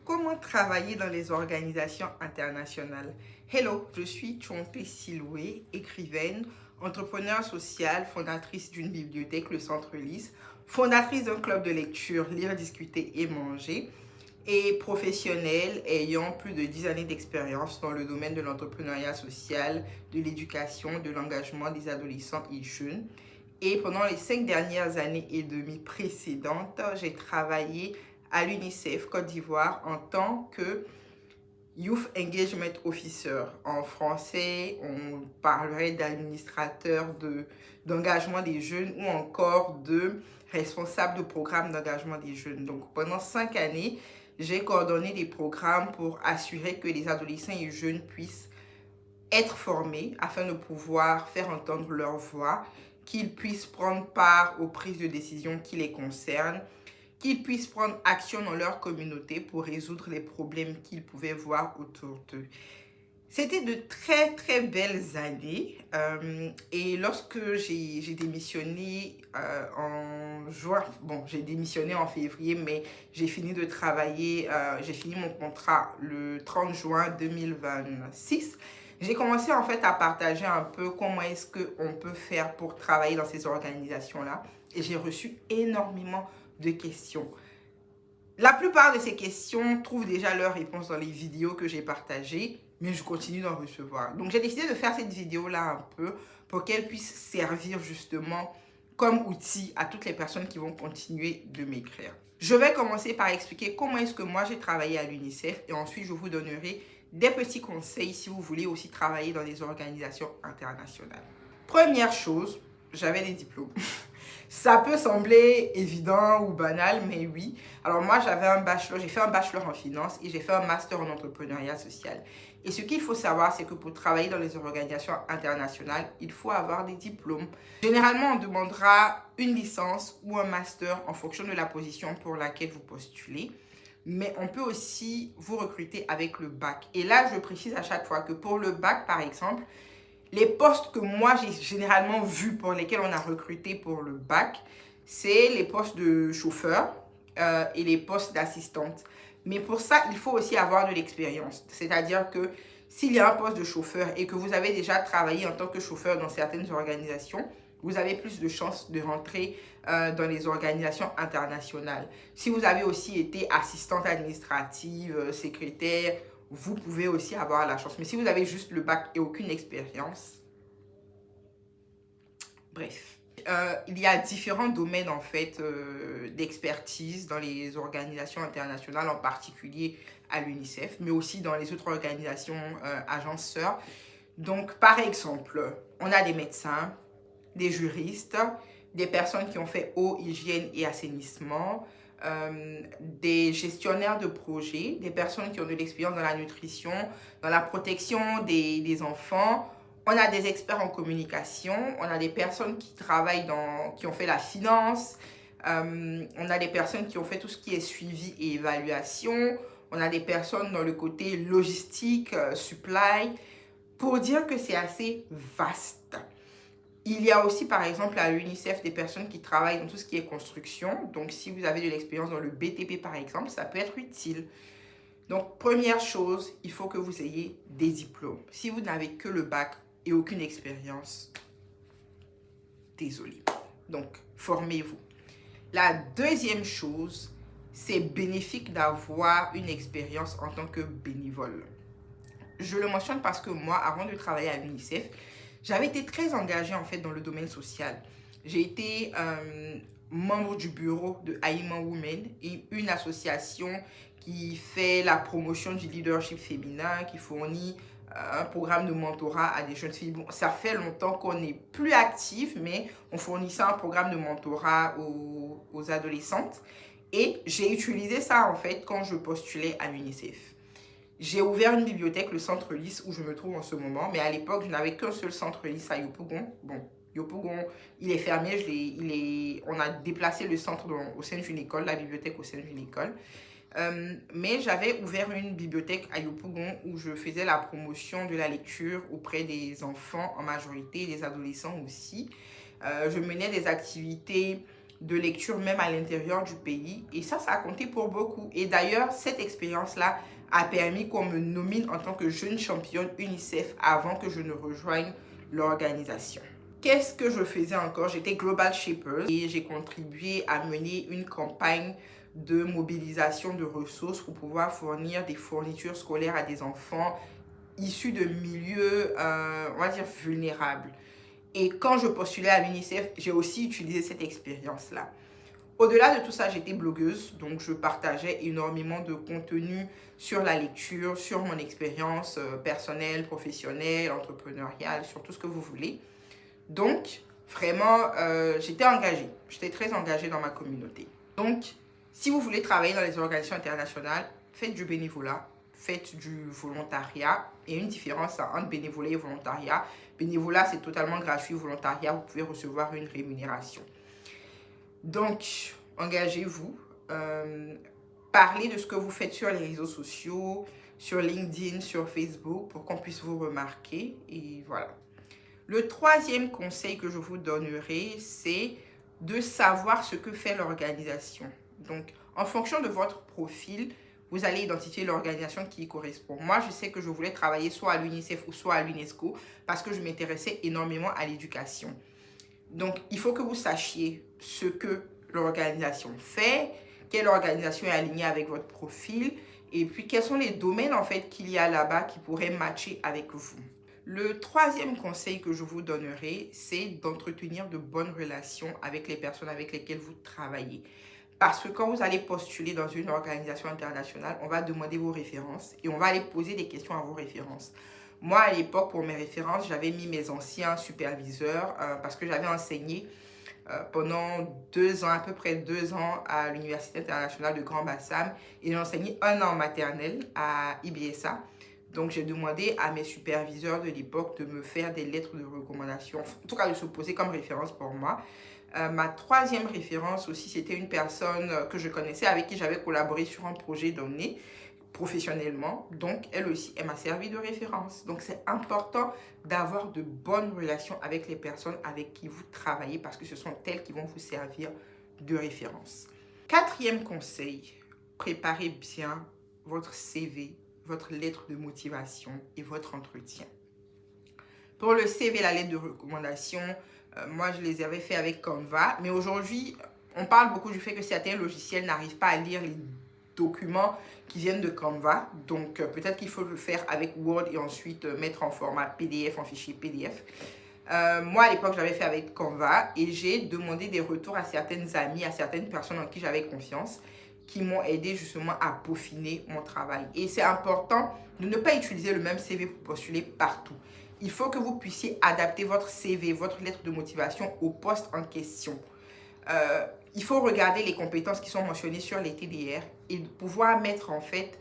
Comment travailler dans les organisations internationales? Hello, je suis Chonté Siloué, écrivaine, entrepreneure sociale, fondatrice d'une bibliothèque, le Centre Lys, fondatrice d'un club de lecture Lire, discuter et manger, et professionnelle ayant plus de 10 années d'expérience dans le domaine de l'entrepreneuriat social, de l'éducation, de l'engagement des adolescents et jeunes. Et pendant les 5 dernières années et demie précédentes, j'ai travaillé à l'UNICEF Côte d'Ivoire en tant que Youth Engagement Officer. En français, on parlerait d'administrateur d'engagement des jeunes ou encore de responsable de programme d'engagement des jeunes. Donc pendant 5 années, j'ai coordonné des programmes pour assurer que les adolescents et jeunes puissent être formés afin de pouvoir faire entendre leur voix, qu'ils puissent prendre part aux prises de décision qui les concernent, qu'ils puissent prendre action dans leur communauté pour résoudre les problèmes qu'ils pouvaient voir autour d'eux. C'était de très très belles années et lorsque j'ai démissionné en juin, bon j'ai démissionné en février mais j'ai fini de travailler, j'ai fini mon contrat le 30 juin 2026. J'ai commencé en fait à partager un peu comment est-ce qu'on peut faire pour travailler dans ces organisations-là et j'ai reçu énormément de questions. La plupart de ces questions trouvent déjà leur réponse dans les vidéos que j'ai partagées, mais je continue d'en recevoir. Donc j'ai décidé de faire cette vidéo-là un peu pour qu'elle puisse servir justement comme outil à toutes les personnes qui vont continuer de m'écrire. Je vais commencer par expliquer comment est-ce que moi j'ai travaillé à l'UNICEF et ensuite je vous donnerai des petits conseils si vous voulez aussi travailler dans des organisations internationales. Première chose, j'avais des diplômes. Ça peut sembler évident ou banal, mais oui. Alors moi, j'avais un bachelor, j'ai fait un bachelor en finance et j'ai fait un master en entrepreneuriat social. Et ce qu'il faut savoir, c'est que pour travailler dans les organisations internationales, il faut avoir des diplômes. Généralement, on demandera une licence ou un master en fonction de la position pour laquelle vous postulez. Mais on peut aussi vous recruter avec le bac. Et là, je précise à chaque fois que pour le bac, par exemple, les postes que moi j'ai généralement vus pour lesquels on a recruté pour le bac, c'est les postes de chauffeur et les postes d'assistante. Mais pour ça, il faut aussi avoir de l'expérience. C'est-à-dire que s'il y a un poste de chauffeur et que vous avez déjà travaillé en tant que chauffeur dans certaines organisations, vous avez plus de chances de rentrer dans les organisations internationales. Si vous avez aussi été assistante administrative, secrétaire, vous pouvez aussi avoir la chance. Mais si vous avez juste le bac et aucune expérience, bref. Il y a différents domaines en fait d'expertise dans les organisations internationales, en particulier à l'UNICEF, mais aussi dans les autres organisations agences sœurs. Donc par exemple, on a des médecins, des juristes, des personnes qui ont fait eau, hygiène et assainissement, des gestionnaires de projets, des personnes qui ont de l'expérience dans la nutrition, dans la protection des enfants. On a des experts en communication, on a des personnes qui travaillent qui ont fait la finance, on a des personnes qui ont fait tout ce qui est suivi et évaluation, on a des personnes dans le côté logistique, supply, pour dire que c'est assez vaste. Il y a aussi, par exemple, à l'UNICEF, des personnes qui travaillent dans tout ce qui est construction. Donc, si vous avez de l'expérience dans le BTP, par exemple, ça peut être utile. Donc, première chose, il faut que vous ayez des diplômes. Si vous n'avez que le bac et aucune expérience, désolé. Donc, formez-vous. La deuxième chose, c'est bénéfique d'avoir une expérience en tant que bénévole. Je le mentionne parce que moi, avant de travailler à l'UNICEF, j'avais été très engagée en fait dans le domaine social. J'ai été membre du bureau de Haïman Women, une association qui fait la promotion du leadership féminin, qui fournit un programme de mentorat à des jeunes filles. Bon, ça fait longtemps qu'on n'est plus actif, mais on fournissait un programme de mentorat aux adolescentes. Et j'ai utilisé ça en fait quand je postulais à l'UNICEF. J'ai ouvert une bibliothèque, le Centre Lys, où je me trouve en ce moment. Mais à l'époque, je n'avais qu'un seul Centre Lys à Yopougon. Bon, Yopougon, il est fermé. On a déplacé le centre au sein d'une école, la bibliothèque au sein d'une école. Mais j'avais ouvert une bibliothèque à Yopougon où je faisais la promotion de la lecture auprès des enfants en majorité, des adolescents aussi. Je menais des activités de lecture même à l'intérieur du pays. Et ça a compté pour beaucoup. Et d'ailleurs, cette expérience-là a permis qu'on me nomine en tant que jeune championne UNICEF avant que je ne rejoigne l'organisation. Qu'est-ce que je faisais encore? J'étais Global Shapers et j'ai contribué à mener une campagne de mobilisation de ressources pour pouvoir fournir des fournitures scolaires à des enfants issus de milieux, on va dire, vulnérables. Et quand je postulais à l'UNICEF, j'ai aussi utilisé cette expérience-là. Au-delà de tout ça, j'étais blogueuse, donc je partageais énormément de contenu sur la lecture, sur mon expérience personnelle, professionnelle, entrepreneuriale, sur tout ce que vous voulez. Donc, vraiment, j'étais engagée. J'étais très engagée dans ma communauté. Donc, si vous voulez travailler dans les organisations internationales, faites du bénévolat, faites du volontariat. Il y a une différence entre bénévolat et volontariat. Bénévolat, c'est totalement gratuit. Volontariat, vous pouvez recevoir une rémunération. Donc, engagez-vous. Parlez de ce que vous faites sur les réseaux sociaux, sur LinkedIn, sur Facebook, pour qu'on puisse vous remarquer. Et voilà. Le troisième conseil que je vous donnerai, c'est de savoir ce que fait l'organisation. Donc, en fonction de votre profil, vous allez identifier l'organisation qui y correspond. Moi, je sais que je voulais travailler soit à l'UNICEF ou soit à l'UNESCO parce que je m'intéressais énormément à l'éducation. Donc, il faut que vous sachiez ce que l'organisation fait, quelle organisation est alignée avec votre profil et puis quels sont les domaines en fait qu'il y a là-bas qui pourraient matcher avec vous. Le troisième conseil que je vous donnerai, c'est d'entretenir de bonnes relations avec les personnes avec lesquelles vous travaillez. Parce que quand vous allez postuler dans une organisation internationale, on va demander vos références et on va aller poser des questions à vos références. Moi, à l'époque, pour mes références, j'avais mis mes anciens superviseurs parce que j'avais enseigné pendant 2 ans, à peu près 2 ans à l'Université internationale de Grand Bassam et j'ai enseigné 1 an en maternelle à IBSA. Donc, j'ai demandé à mes superviseurs de l'époque de me faire des lettres de recommandation, en tout cas de se poser comme référence pour moi. Ma troisième référence aussi, c'était une personne que je connaissais, avec qui j'avais collaboré sur un projet donné professionnellement. Donc, elle aussi, elle m'a servi de référence. Donc, c'est important d'avoir de bonnes relations avec les personnes avec qui vous travaillez parce que ce sont elles qui vont vous servir de référence. Quatrième conseil, préparez bien votre CV, votre lettre de motivation et votre entretien. Pour le CV, la lettre de recommandation, moi je les avais fait avec Canva, mais aujourd'hui, on parle beaucoup du fait que certains logiciels n'arrivent pas à lire les documents qui viennent de Canva, donc peut-être qu'il faut le faire avec Word et ensuite mettre en format PDF, en fichier PDF. Moi à l'époque, j'avais fait avec Canva et j'ai demandé des retours à certaines amies, à certaines personnes en qui j'avais confiance, qui m'ont aidé justement à peaufiner mon travail. Et c'est important de ne pas utiliser le même CV pour postuler partout. Il faut que vous puissiez adapter votre CV, votre lettre de motivation au poste en question. Il faut regarder les compétences qui sont mentionnées sur les TDR et pouvoir mettre en fait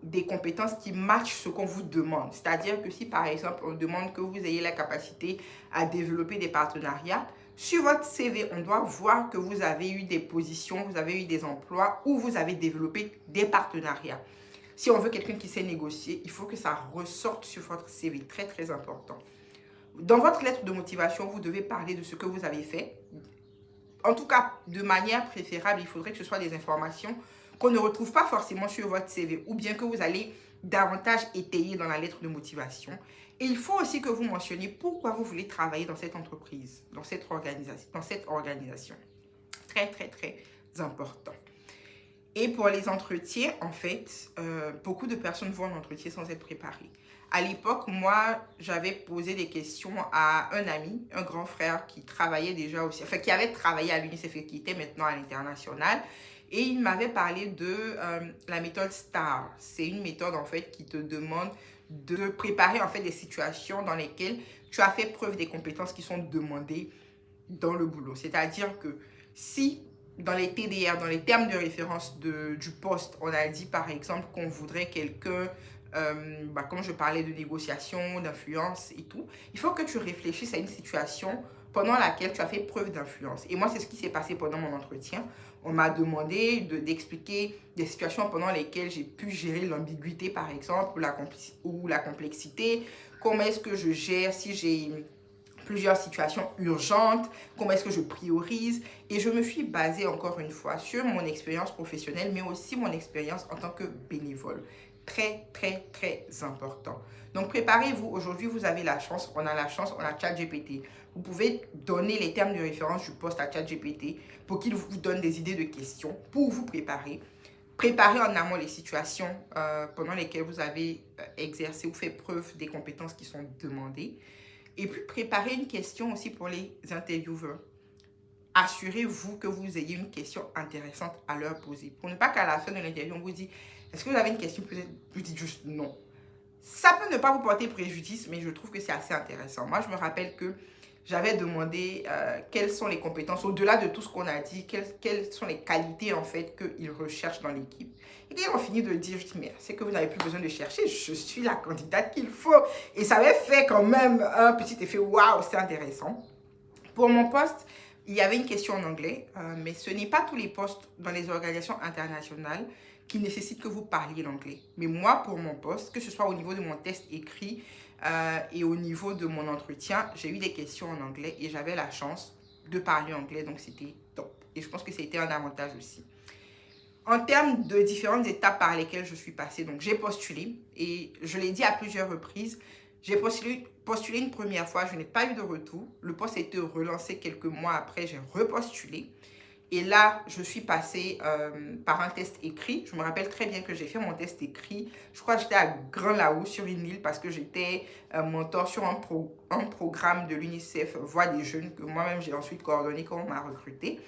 des compétences qui matchent ce qu'on vous demande. C'est-à-dire que si par exemple on demande que vous ayez la capacité à développer des partenariats, sur votre CV, on doit voir que vous avez eu des positions, vous avez eu des emplois où vous avez développé des partenariats. Si on veut quelqu'un qui sait négocier, il faut que ça ressorte sur votre CV, très très important. Dans votre lettre de motivation, vous devez parler de ce que vous avez fait. En tout cas, de manière préférable, il faudrait que ce soit des informations qu'on ne retrouve pas forcément sur votre CV ou bien que vous allez davantage étayer dans la lettre de motivation. Et il faut aussi que vous mentionniez pourquoi vous voulez travailler dans cette entreprise, dans cette organisation. Très, très, très important. Et pour les entretiens, en fait, beaucoup de personnes vont en entretien sans être préparées. À l'époque, moi, j'avais posé des questions à un ami, un grand frère qui travaillait déjà aussi, enfin qui avait travaillé à l'UNICEF et qui était maintenant à l'international. Et il m'avait parlé de la méthode STAR. C'est une méthode en fait qui te demande de préparer en fait des situations dans lesquelles tu as fait preuve des compétences qui sont demandées dans le boulot. C'est-à-dire que si dans les TDR, dans les termes de référence du poste, on a dit par exemple qu'on voudrait quelqu'un, comme je parlais de négociation, d'influence et tout, il faut que tu réfléchisses à une situation pendant laquelle tu as fait preuve d'influence. Et moi, c'est ce qui s'est passé pendant mon entretien. On m'a demandé d'expliquer des situations pendant lesquelles j'ai pu gérer l'ambiguïté, par exemple, ou la complexité. Comment est-ce que je gère si j'ai plusieurs situations urgentes, comment est-ce que je priorise. Et je me suis basée encore une fois sur mon expérience professionnelle, mais aussi mon expérience en tant que bénévole. Très, très, très important. Donc, préparez-vous. Aujourd'hui, vous avez la chance, on a ChatGPT. Vous pouvez donner les termes de référence du poste à ChatGPT pour qu'il vous donne des idées de questions pour vous préparer. Préparez en amont les situations pendant lesquelles vous avez exercé ou fait preuve des compétences qui sont demandées. Et puis, préparez une question aussi pour les intervieweurs. Assurez-vous que vous ayez une question intéressante à leur poser. Pour ne pas qu'à la fin de l'interview, on vous dise, est-ce que vous avez une question? Peut-être vous dites juste non. Ça peut ne pas vous porter préjudice, mais je trouve que c'est assez intéressant. Moi, je me rappelle que j'avais demandé quelles sont les compétences, au-delà de tout ce qu'on a dit, quelles sont les qualités en fait qu'ils recherchent dans l'équipe. Et ils ont fini de dire, je dis, mais c'est que vous n'avez plus besoin de chercher, je suis la candidate qu'il faut. Et ça avait fait quand même un petit effet, waouh, c'est intéressant. Pour mon poste, il y avait une question en anglais, mais ce n'est pas tous les postes dans les organisations internationales qui nécessitent que vous parliez l'anglais. Mais moi, pour mon poste, que ce soit au niveau de mon test écrit et au niveau de mon entretien, j'ai eu des questions en anglais et j'avais la chance de parler anglais, donc c'était top. Et je pense que c'était un avantage aussi. En termes de différentes étapes par lesquelles je suis passée, donc j'ai postulé et je l'ai dit à plusieurs reprises, j'ai postulé une première fois, je n'ai pas eu de retour. Le poste a été relancé quelques mois après, j'ai repostulé. Et là, je suis passée par un test écrit. Je me rappelle très bien que j'ai fait mon test écrit. Je crois que j'étais à Grand-Laou sur une île parce que j'étais mentor sur un programme de l'UNICEF Voix des jeunes que moi-même j'ai ensuite coordonné quand on m'a recruté.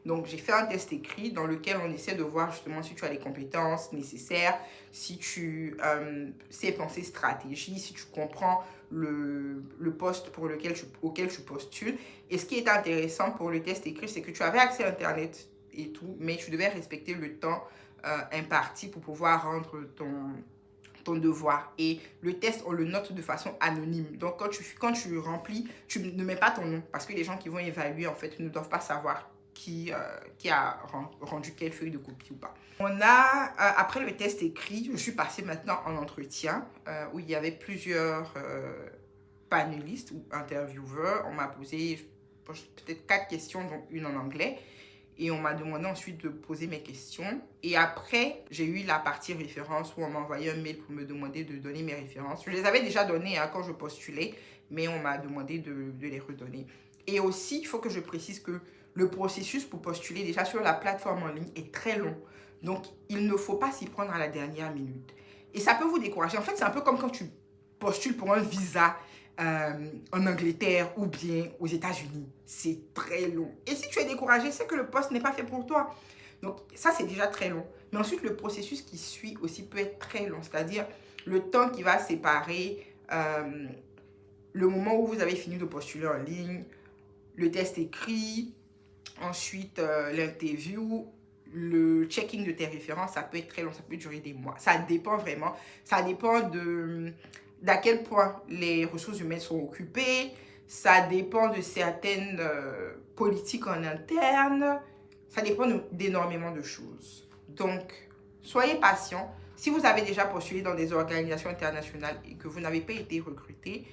Donc, j'ai fait un test écrit dans lequel on essaie de voir justement si tu as les compétences nécessaires, si tu sais penser stratégie, si tu comprends le poste auquel tu postules. Et ce qui est intéressant pour le test écrit, c'est que tu avais accès à Internet et tout, mais tu devais respecter le temps imparti pour pouvoir rendre ton devoir. Et le test, on le note de façon anonyme. Donc, quand tu remplis, tu ne mets pas ton nom parce que les gens qui vont évaluer, en fait, ne doivent pas savoir qui a rendu quelle feuille de copie ou pas. Après le test écrit, je suis passée maintenant en entretien où il y avait plusieurs panélistes ou intervieweurs. On m'a posé peut-être 4 questions, dont une en anglais. Et on m'a demandé ensuite de poser mes questions. Et après, j'ai eu la partie référence où on m'a envoyé un mail pour me demander de donner mes références. Je les avais déjà données quand je postulais, mais on m'a demandé de les redonner. Et aussi, il faut que je précise que le processus pour postuler déjà sur la plateforme en ligne est très long. Donc, il ne faut pas s'y prendre à la dernière minute. Et ça peut vous décourager. En fait, c'est un peu comme quand tu postules pour un visa en Angleterre ou bien aux États-Unis. C'est très long. Et si tu es découragé, c'est que le poste n'est pas fait pour toi. Donc, ça, c'est déjà très long. Mais ensuite, le processus qui suit aussi peut être très long. C'est-à-dire le temps qui va séparer le moment où vous avez fini de postuler en ligne, le test écrit, ensuite l'interview, le checking de tes références, ça peut être très long, ça peut durer des mois. Ça dépend vraiment. Ça dépend d'à quel point les ressources humaines sont occupées. Ça dépend de certaines politiques en interne. Ça dépend d'énormément de choses. Donc, soyez patient. Si vous avez déjà postulé dans des organisations internationales et que vous n'avez pas été recruté,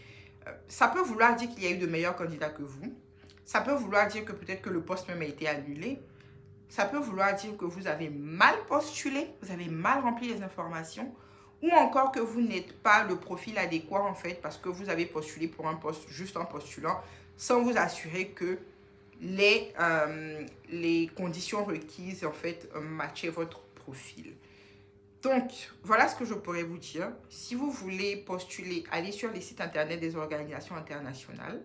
ça peut vouloir dire qu'il y a eu de meilleurs candidats que vous. Ça peut vouloir dire que peut-être que le poste même a été annulé. Ça peut vouloir dire que vous avez mal postulé, vous avez mal rempli les informations, ou encore que vous n'êtes pas le profil adéquat en fait parce que vous avez postulé pour un poste juste en postulant sans vous assurer que les conditions requises en fait matchaient votre profil. Donc, voilà ce que je pourrais vous dire. Si vous voulez postuler, allez sur les sites internet des organisations internationales.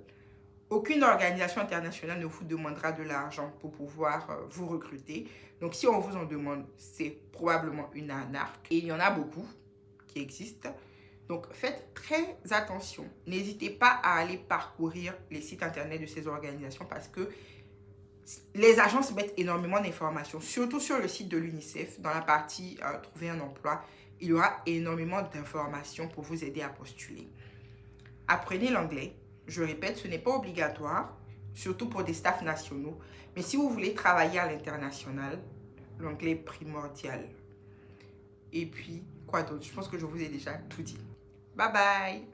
Aucune organisation internationale ne vous demandera de l'argent pour pouvoir vous recruter. Donc, si on vous en demande, c'est probablement une arnaque. Et il y en a beaucoup qui existent. Donc, faites très attention. N'hésitez pas à aller parcourir les sites internet de ces organisations parce que les agences mettent énormément d'informations, surtout sur le site de l'UNICEF, dans la partie trouver un emploi. Il y aura énormément d'informations pour vous aider à postuler. Apprenez l'anglais. Je répète, ce n'est pas obligatoire, surtout pour des staffs nationaux. Mais si vous voulez travailler à l'international, l'anglais est primordial. Et puis, quoi d'autre? Je pense que je vous ai déjà tout dit. Bye bye!